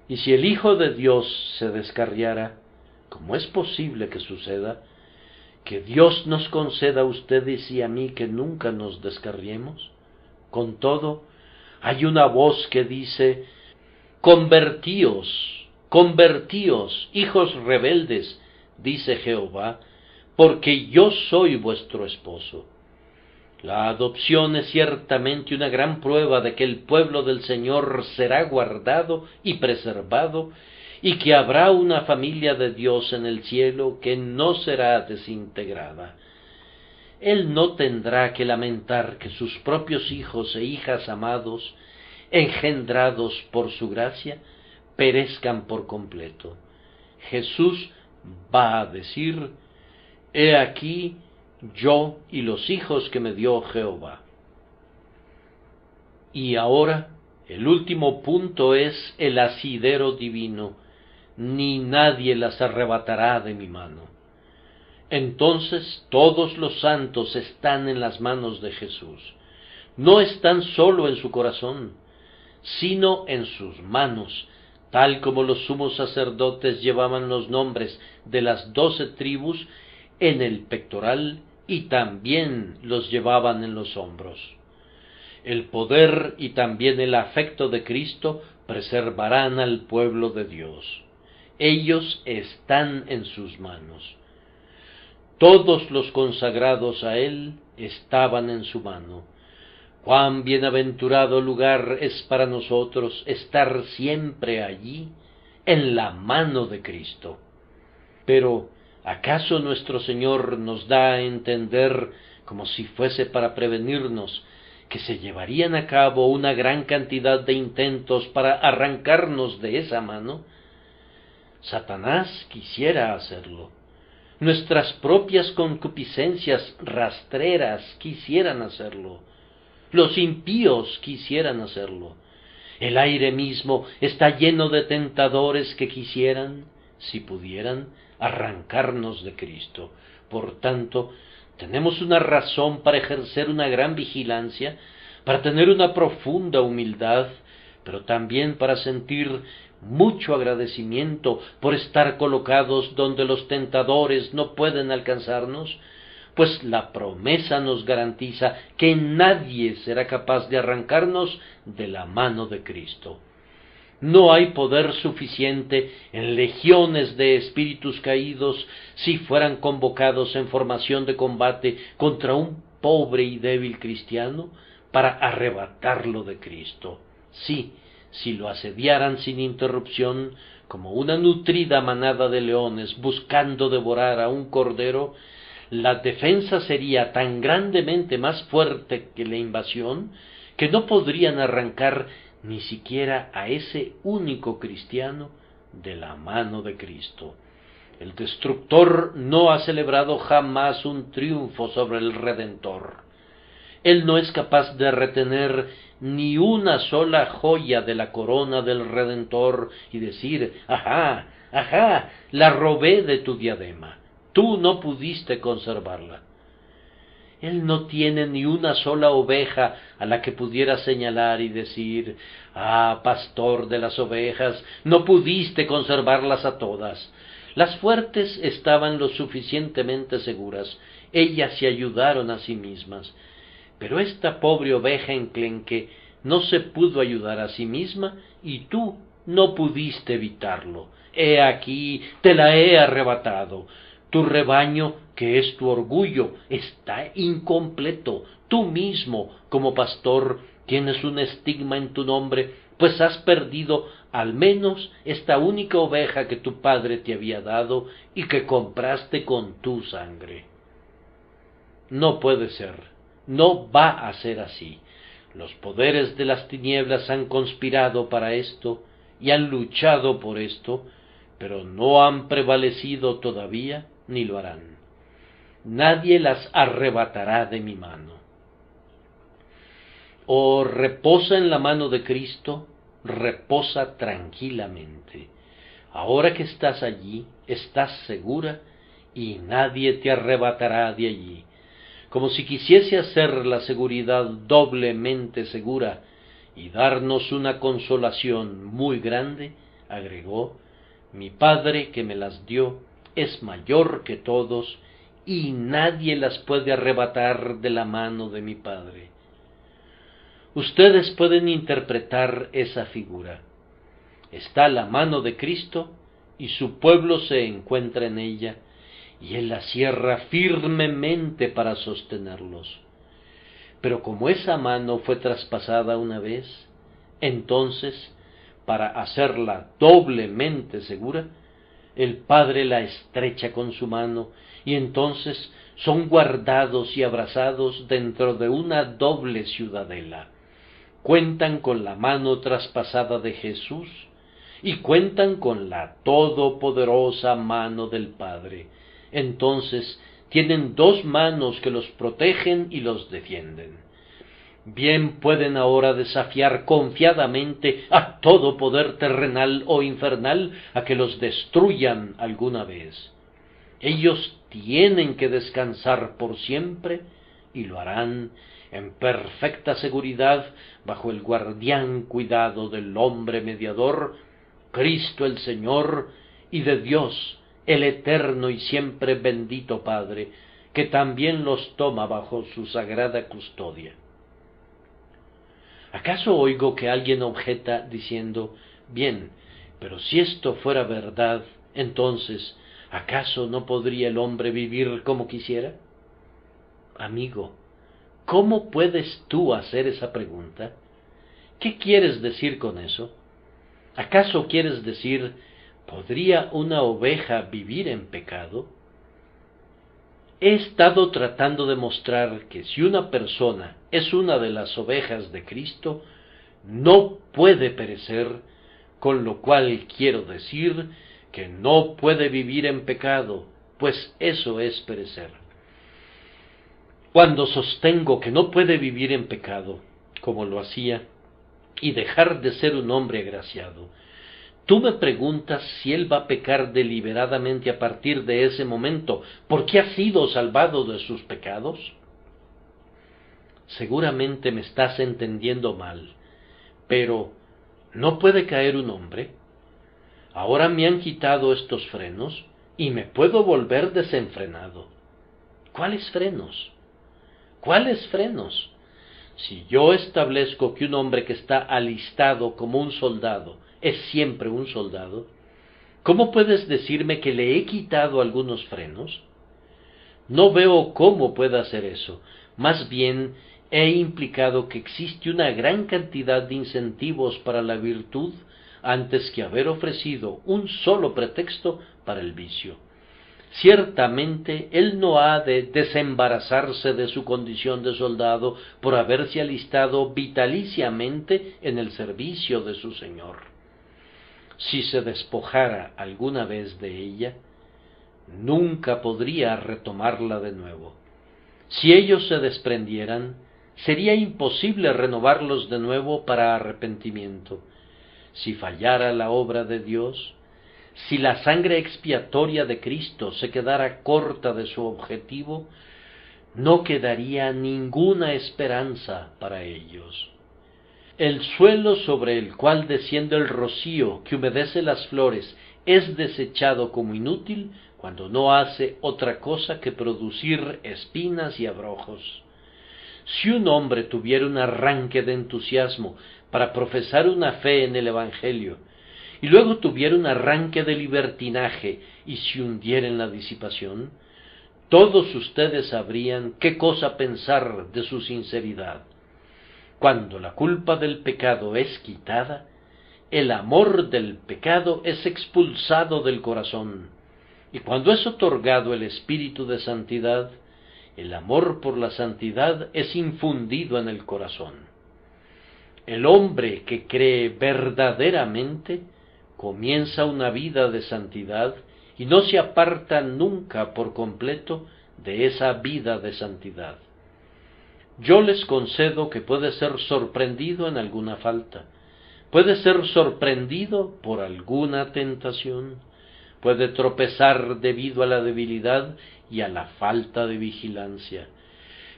Y si el Hijo de Dios se descarriara, ¿cómo es posible que suceda? ¿Que Dios nos conceda a ustedes y a mí que nunca nos descarriemos? Con todo, hay una voz que dice, convertíos, convertíos, hijos rebeldes, dice Jehová, porque yo soy vuestro esposo. La adopción es ciertamente una gran prueba de que el pueblo del Señor será guardado y preservado, y que habrá una familia de Dios en el cielo que no será desintegrada. Él no tendrá que lamentar que sus propios hijos e hijas amados, engendrados por su gracia, perezcan por completo. Jesús va a decir, he aquí yo y los hijos que me dio Jehová. Y ahora, el último punto es el asidero divino, ni nadie las arrebatará de mi mano. Entonces todos los santos están en las manos de Jesús. No están solo en su corazón, sino en sus manos, tal como los sumos sacerdotes llevaban los nombres de las 12 tribus en el pectoral y también los llevaban en los hombros. El poder y también el afecto de Cristo preservarán al pueblo de Dios. Ellos están en sus manos. Todos los consagrados a Él estaban en su mano. Cuán bienaventurado lugar es para nosotros estar siempre allí, en la mano de Cristo. Pero, ¿acaso nuestro Señor nos da a entender, como si fuese para prevenirnos, que se llevarían a cabo una gran cantidad de intentos para arrancarnos de esa mano? Satanás quisiera hacerlo. Nuestras propias concupiscencias rastreras quisieran hacerlo. Los impíos quisieran hacerlo. El aire mismo está lleno de tentadores que quisieran, si pudieran, arrancarnos de Cristo. Por tanto, tenemos una razón para ejercer una gran vigilancia, para tener una profunda humildad, pero también para sentir mucho agradecimiento por estar colocados donde los tentadores no pueden alcanzarnos, pues la promesa nos garantiza que nadie será capaz de arrancarnos de la mano de Cristo. No hay poder suficiente en legiones de espíritus caídos si fueran convocados en formación de combate contra un pobre y débil cristiano para arrebatarlo de Cristo. Sí, si lo asediaran sin interrupción, como una nutrida manada de leones buscando devorar a un cordero, la defensa sería tan grandemente más fuerte que la invasión, que no podrían arrancar ni siquiera a ese único cristiano de la mano de Cristo. El destructor no ha celebrado jamás un triunfo sobre el Redentor. Él no es capaz de retener ni una sola joya de la corona del Redentor y decir: ajá, ajá, la robé de tu diadema, tú no pudiste conservarla. Él no tiene ni una sola oveja a la que pudiera señalar y decir: ah, pastor de las ovejas, no pudiste conservarlas a todas. Las fuertes estaban lo suficientemente seguras, ellas se ayudaron a sí mismas. Pero esta pobre oveja enclenque no se pudo ayudar a sí misma y tú no pudiste evitarlo. He aquí, te la he arrebatado. Tu rebaño, que es tu orgullo, está incompleto. Tú mismo, como pastor, tienes un estigma en tu nombre, pues has perdido al menos esta única oveja que tu padre te había dado y que compraste con tu sangre. No puede ser, no va a ser así. Los poderes de las tinieblas han conspirado para esto y han luchado por esto, pero no han prevalecido todavía ni lo harán. Nadie las arrebatará de mi mano. O reposa en la mano de Cristo, reposa tranquilamente. Ahora que estás allí, estás segura y nadie te arrebatará de allí. Como si quisiese hacer la seguridad doblemente segura y darnos una consolación muy grande, agregó: mi Padre que me las dio es mayor que todos, y nadie las puede arrebatar de la mano de mi Padre. Ustedes pueden interpretar esa figura. Está la mano de Cristo, y su pueblo se encuentra en ella, y Él la cierra firmemente para sostenerlos. Pero como esa mano fue traspasada una vez, entonces, para hacerla doblemente segura, el Padre la estrecha con su mano, y entonces son guardados y abrazados dentro de una doble ciudadela. Cuentan con la mano traspasada de Jesús, y cuentan con la todopoderosa mano del Padre. Entonces tienen dos manos que los protegen y los defienden. Bien pueden ahora desafiar confiadamente a todo poder terrenal o infernal a que los destruyan alguna vez. Ellos tienen que descansar por siempre y lo harán en perfecta seguridad bajo el guardián cuidado del hombre mediador, Cristo el Señor, y de Dios, el eterno y siempre bendito Padre, que también los toma bajo su sagrada custodia. ¿Acaso oigo que alguien objeta diciendo, bien, pero si esto fuera verdad, entonces, ¿acaso no podría el hombre vivir como quisiera? Amigo, ¿cómo puedes tú hacer esa pregunta? ¿Qué quieres decir con eso? ¿Acaso quieres decir, ¿podría una oveja vivir en pecado? He estado tratando de mostrar que si una persona es una de las ovejas de Cristo, no puede perecer, con lo cual quiero decir que no puede vivir en pecado, pues eso es perecer. Cuando sostengo que no puede vivir en pecado, como lo hacía, y dejar de ser un hombre agraciado, tú me preguntas si él va a pecar deliberadamente a partir de ese momento, porque ha sido salvado de sus pecados. Seguramente me estás entendiendo mal, pero ¿no puede caer un hombre? Ahora me han quitado estos frenos y me puedo volver desenfrenado. ¿Cuáles frenos? ¿Cuáles frenos? Si yo establezco que un hombre que está alistado como un soldado es siempre un soldado, ¿cómo puedes decirme que le he quitado algunos frenos? No veo cómo pueda hacer eso. Más bien, he implicado que existe una gran cantidad de incentivos para la virtud antes que haber ofrecido un solo pretexto para el vicio. Ciertamente él no ha de desembarazarse de su condición de soldado por haberse alistado vitaliciamente en el servicio de su Señor. Si se despojara alguna vez de ella, nunca podría retomarla de nuevo. Si ellos se desprendieran, sería imposible renovarlos de nuevo para arrepentimiento. Si fallara la obra de Dios, si la sangre expiatoria de Cristo se quedara corta de su objetivo, no quedaría ninguna esperanza para ellos. El suelo sobre el cual desciende el rocío que humedece las flores es desechado como inútil cuando no hace otra cosa que producir espinas y abrojos. Si un hombre tuviera un arranque de entusiasmo para profesar una fe en el Evangelio, y luego tuviera un arranque de libertinaje y se hundiera en la disipación, todos ustedes sabrían qué cosa pensar de su sinceridad. Cuando la culpa del pecado es quitada, el amor del pecado es expulsado del corazón, y cuando es otorgado el espíritu de santidad, el amor por la santidad es infundido en el corazón. El hombre que cree verdaderamente comienza una vida de santidad y no se aparta nunca por completo de esa vida de santidad. Yo les concedo que puede ser sorprendido en alguna falta, puede ser sorprendido por alguna tentación, puede tropezar debido a la debilidad y a la falta de vigilancia,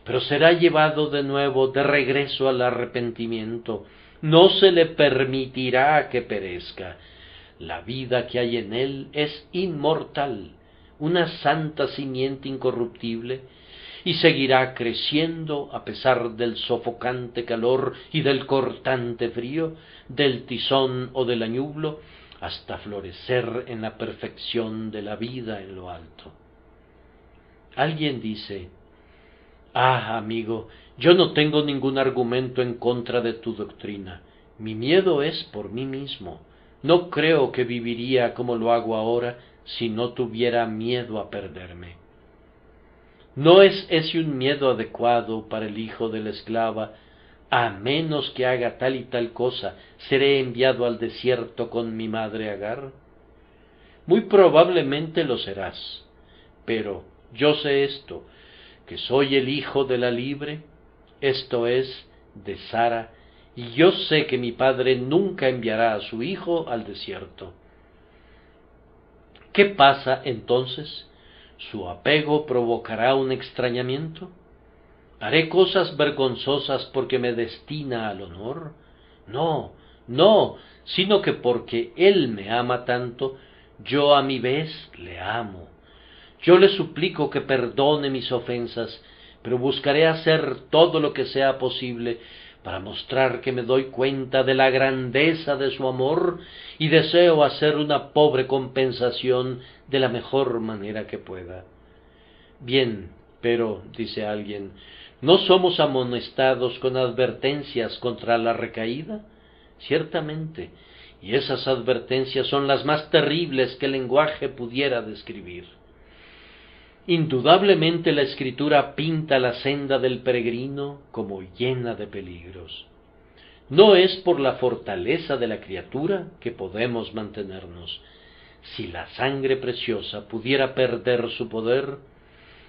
pero será llevado de nuevo de regreso al arrepentimiento, no se le permitirá que perezca. La vida que hay en él es inmortal, una santa simiente incorruptible, y seguirá creciendo a pesar del sofocante calor y del cortante frío, del tizón o del añublo, hasta florecer en la perfección de la vida en lo alto. Alguien dice, amigo, yo no tengo ningún argumento en contra de tu doctrina, mi miedo es por mí mismo. No creo que viviría como lo hago ahora si no tuviera miedo a perderme. ¿No es ese un miedo adecuado para el hijo de la esclava? A menos que haga tal y tal cosa, seré enviado al desierto con mi madre Agar. Muy probablemente lo serás, pero yo sé esto, que soy el hijo de la libre, esto es, de Sara, y yo sé que mi padre nunca enviará a su hijo al desierto. ¿Qué pasa entonces? ¿Su apego provocará un extrañamiento? ¿Haré cosas vergonzosas porque me destina al honor? No, No, sino que porque Él me ama tanto, yo a mi vez le amo. Yo le suplico que perdone mis ofensas, pero buscaré hacer todo lo que sea posible para mostrar que me doy cuenta de la grandeza de su amor y deseo hacer una pobre compensación de la mejor manera que pueda. Bien, pero, dice alguien, ¿no somos amonestados con advertencias contra la recaída? Ciertamente, y esas advertencias son las más terribles que el lenguaje pudiera describir. Indudablemente la Escritura pinta la senda del peregrino como llena de peligros. No es por la fortaleza de la criatura que podemos mantenernos. Si la sangre preciosa pudiera perder su poder,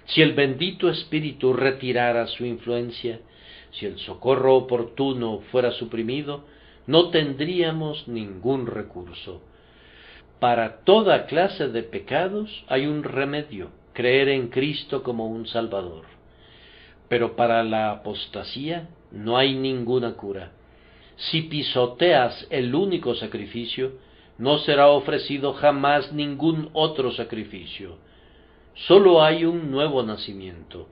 si el bendito Espíritu retirara su influencia, si el socorro oportuno fuera suprimido, no tendríamos ningún recurso. Para toda clase de pecados hay un remedio: creer en Cristo como un Salvador. Pero para la apostasía no hay ninguna cura. Si pisoteas el único sacrificio, no será ofrecido jamás ningún otro sacrificio. Sólo hay un nuevo nacimiento.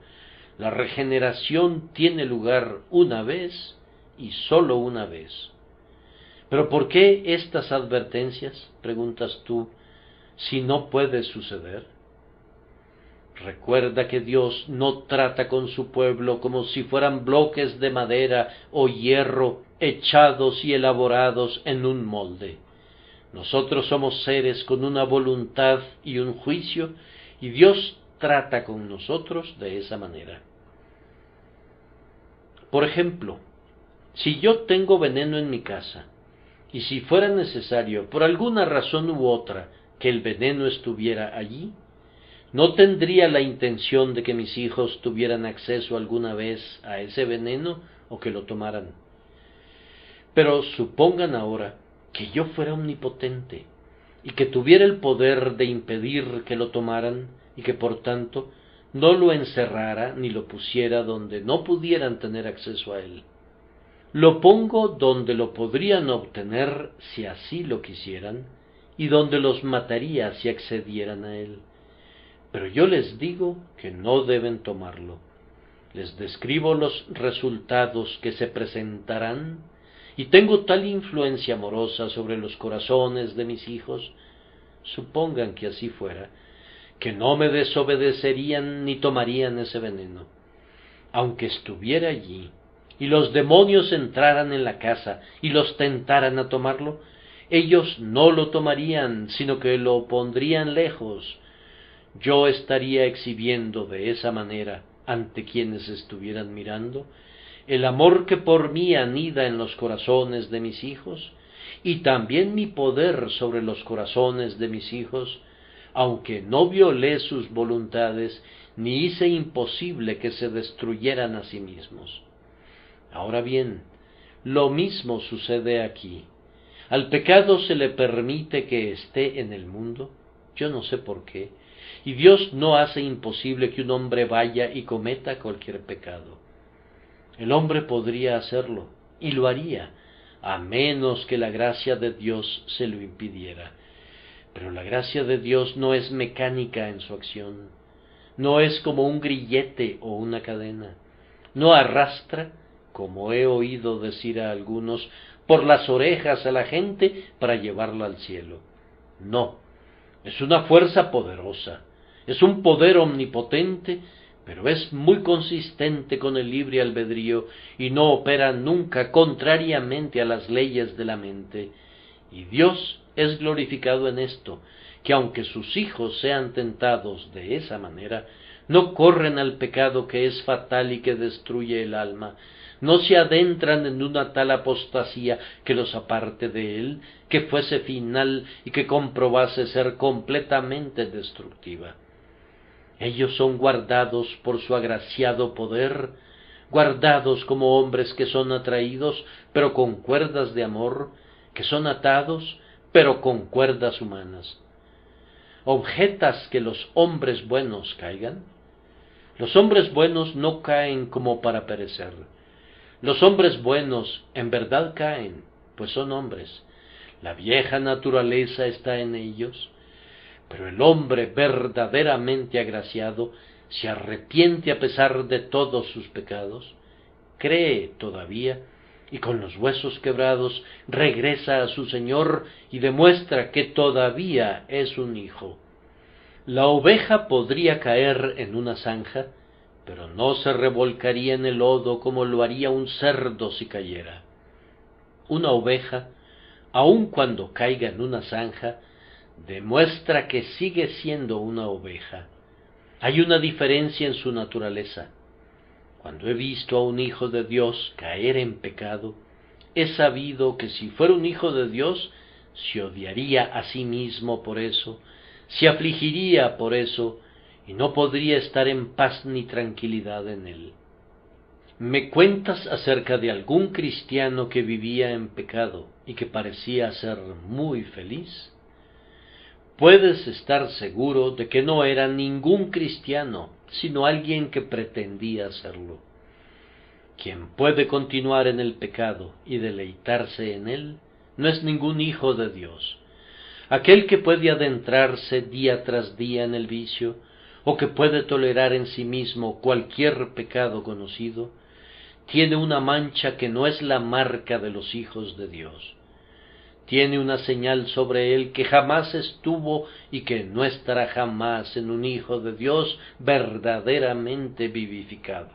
La regeneración tiene lugar una vez y sólo una vez. ¿Pero por qué estas advertencias?, preguntas tú, si no puede suceder. Recuerda que Dios no trata con su pueblo como si fueran bloques de madera o hierro echados y elaborados en un molde. Nosotros somos seres con una voluntad y un juicio, y Dios trata con nosotros de esa manera. Por ejemplo, si yo tengo veneno en mi casa, y si fuera necesario, por alguna razón u otra, que el veneno estuviera allí, no tendría la intención de que mis hijos tuvieran acceso alguna vez a ese veneno o que lo tomaran. Pero supongan ahora que yo fuera omnipotente y que tuviera el poder de impedir que lo tomaran y que por tanto no lo encerrara ni lo pusiera donde no pudieran tener acceso a él. Lo pongo donde lo podrían obtener si así lo quisieran y donde los mataría si accedieran a él. Pero yo les digo que no deben tomarlo. Les describo los resultados que se presentarán y tengo tal influencia amorosa sobre los corazones de mis hijos, supongan que así fuera, que no me desobedecerían ni tomarían ese veneno. Aunque estuviera allí y los demonios entraran en la casa y los tentaran a tomarlo, ellos no lo tomarían, sino que lo pondrían lejos. Yo estaría exhibiendo de esa manera, ante quienes estuvieran mirando, el amor que por mí anida en los corazones de mis hijos, y también mi poder sobre los corazones de mis hijos, aunque no violé sus voluntades, ni hice imposible que se destruyeran a sí mismos. Ahora bien, lo mismo sucede aquí. Al pecado se le permite que esté en el mundo, yo no sé por qué, y Dios no hace imposible que un hombre vaya y cometa cualquier pecado. El hombre podría hacerlo, y lo haría, a menos que la gracia de Dios se lo impidiera. Pero la gracia de Dios no es mecánica en su acción, no es como un grillete o una cadena, no arrastra, como he oído decir a algunos, por las orejas a la gente para llevarla al cielo. No, es una fuerza poderosa, es un poder omnipotente, pero es muy consistente con el libre albedrío y no opera nunca contrariamente a las leyes de la mente. Y Dios es glorificado en esto, que aunque sus hijos sean tentados de esa manera, no corren al pecado que es fatal y que destruye el alma, no se adentran en una tal apostasía que los aparte de él, que fuese final y que comprobase ser completamente destructiva. Ellos son guardados por su agraciado poder, guardados como hombres que son atraídos, pero con cuerdas de amor, que son atados, pero con cuerdas humanas. ¿Objetas que los hombres buenos caigan? Los hombres buenos no caen como para perecer. Los hombres buenos en verdad caen, pues son hombres. La vieja naturaleza está en ellos, pero el hombre verdaderamente agraciado se arrepiente a pesar de todos sus pecados, cree todavía, y con los huesos quebrados regresa a su Señor y demuestra que todavía es un hijo. La oveja podría caer en una zanja, pero no se revolcaría en el lodo como lo haría un cerdo si cayera. Una oveja, aun cuando caiga en una zanja, demuestra que sigue siendo una oveja. Hay una diferencia en su naturaleza. Cuando he visto a un hijo de Dios caer en pecado, he sabido que si fuera un hijo de Dios, se odiaría a sí mismo por eso, se afligiría por eso, y no podría estar en paz ni tranquilidad en él. ¿Me cuentas acerca de algún cristiano que vivía en pecado y que parecía ser muy feliz? Puedes estar seguro de que no era ningún cristiano, sino alguien que pretendía serlo. Quien puede continuar en el pecado y deleitarse en él, no es ningún hijo de Dios. Aquel que puede adentrarse día tras día en el vicio, o que puede tolerar en sí mismo cualquier pecado conocido, tiene una mancha que no es la marca de los hijos de Dios. Tiene una señal sobre él que jamás estuvo y que no estará jamás en un hijo de Dios verdaderamente vivificado.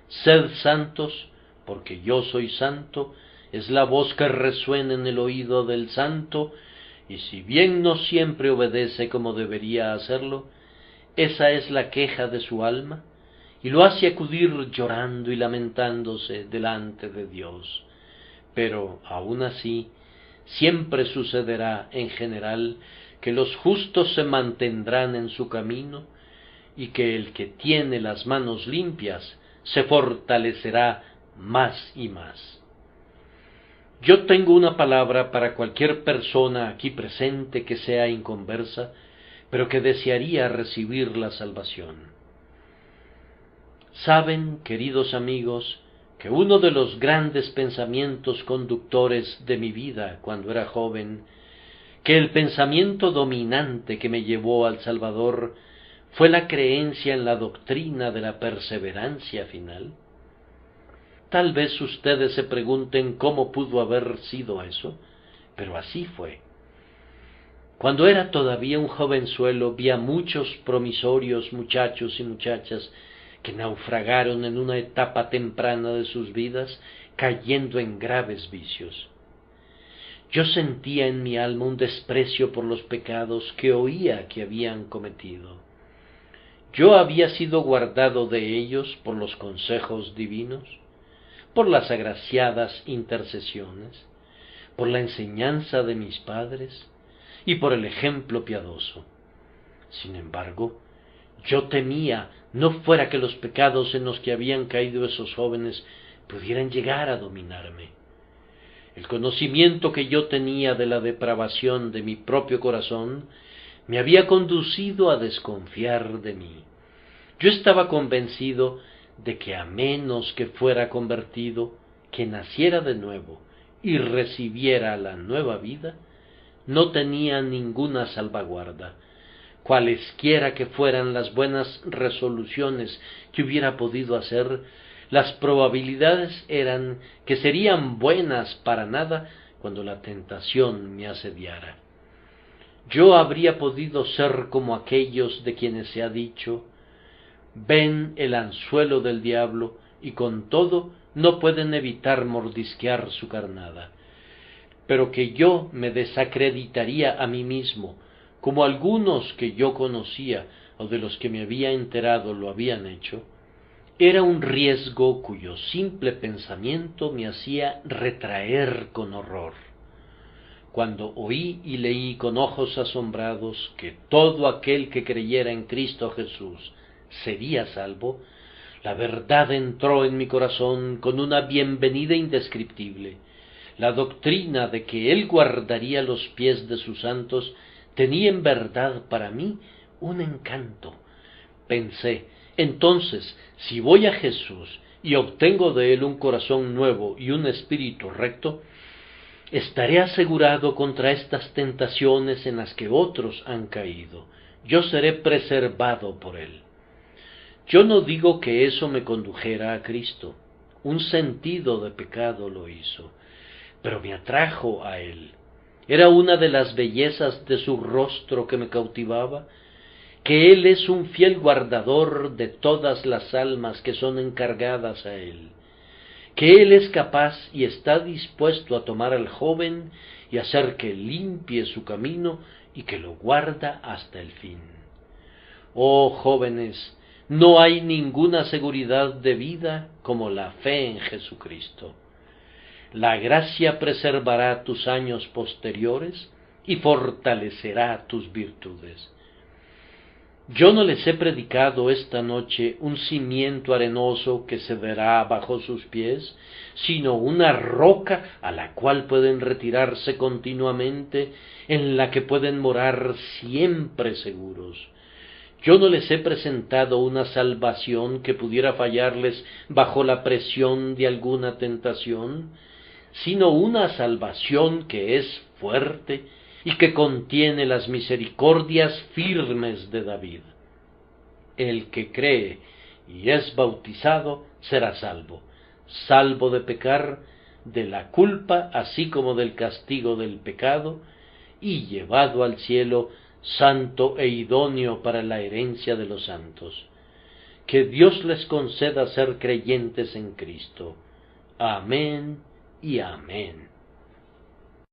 Sed santos, porque yo soy santo, es la voz que resuena en el oído del santo, y si bien no siempre obedece como debería hacerlo, esa es la queja de su alma, y lo hace acudir llorando y lamentándose delante de Dios. Pero, aun así, siempre sucederá en general que los justos se mantendrán en su camino, y que el que tiene las manos limpias se fortalecerá más y más. Yo tengo una palabra para cualquier persona aquí presente que sea inconversa, pero que desearía recibir la salvación. Saben, queridos amigos, que uno de los grandes pensamientos conductores de mi vida cuando era joven, que el pensamiento dominante que me llevó al Salvador, fue la creencia en la doctrina de la perseverancia final. Tal vez ustedes se pregunten cómo pudo haber sido eso, pero así fue. Cuando era todavía un jovenzuelo, vi a muchos promisorios muchachos y muchachas que naufragaron en una etapa temprana de sus vidas, cayendo en graves vicios. Yo sentía en mi alma un desprecio por los pecados que oía que habían cometido. Yo había sido guardado de ellos por los consejos divinos, por las agraciadas intercesiones, por la enseñanza de mis padres y por el ejemplo piadoso. Sin embargo, yo temía no fuera que los pecados en los que habían caído esos jóvenes pudieran llegar a dominarme. El conocimiento que yo tenía de la depravación de mi propio corazón me había conducido a desconfiar de mí. Yo estaba convencido de que a menos que fuera convertido, que naciera de nuevo y recibiera la nueva vida, no tenía ninguna salvaguarda. Cualesquiera que fueran las buenas resoluciones que hubiera podido hacer, las probabilidades eran que serían buenas para nada cuando la tentación me asediara. Yo habría podido ser como aquellos de quienes se ha dicho: ven el anzuelo del diablo y con todo no pueden evitar mordisquear su carnada. Pero que yo me desacreditaría a mí mismo, como algunos que yo conocía o de los que me había enterado lo habían hecho, era un riesgo cuyo simple pensamiento me hacía retraer con horror. Cuando oí y leí con ojos asombrados que todo aquel que creyera en Cristo Jesús sería salvo, la verdad entró en mi corazón con una bienvenida indescriptible. La doctrina de que Él guardaría los pies de sus santos tenía en verdad para mí un encanto. Pensé: entonces, si voy a Jesús y obtengo de Él un corazón nuevo y un espíritu recto, Estaré asegurado contra estas tentaciones en las que otros han caído. Yo seré preservado por él. Yo no digo que eso me condujera a Cristo. Un sentido de pecado lo hizo, pero me atrajo a él. Era una de las bellezas de su rostro que me cautivaba, que él es un fiel guardador de todas las almas que son encargadas a él, que él es capaz y está dispuesto a tomar al joven y hacer que limpie su camino y que lo guarda hasta el fin. Oh jóvenes, no hay ninguna seguridad de vida como la fe en Jesucristo. La gracia preservará tus años posteriores y fortalecerá tus virtudes. Yo no les he predicado esta noche un cimiento arenoso que se verá bajo sus pies, sino una roca a la cual pueden retirarse continuamente, en la que pueden morar siempre seguros. Yo no les he presentado una salvación que pudiera fallarles bajo la presión de alguna tentación, sino una salvación que es fuerte y que contiene las misericordias firmes de David. El que cree y es bautizado será salvo, salvo de pecar, de la culpa así como del castigo del pecado, y llevado al cielo santo e idóneo para la herencia de los santos. Que Dios les conceda ser creyentes en Cristo. Amén y amén.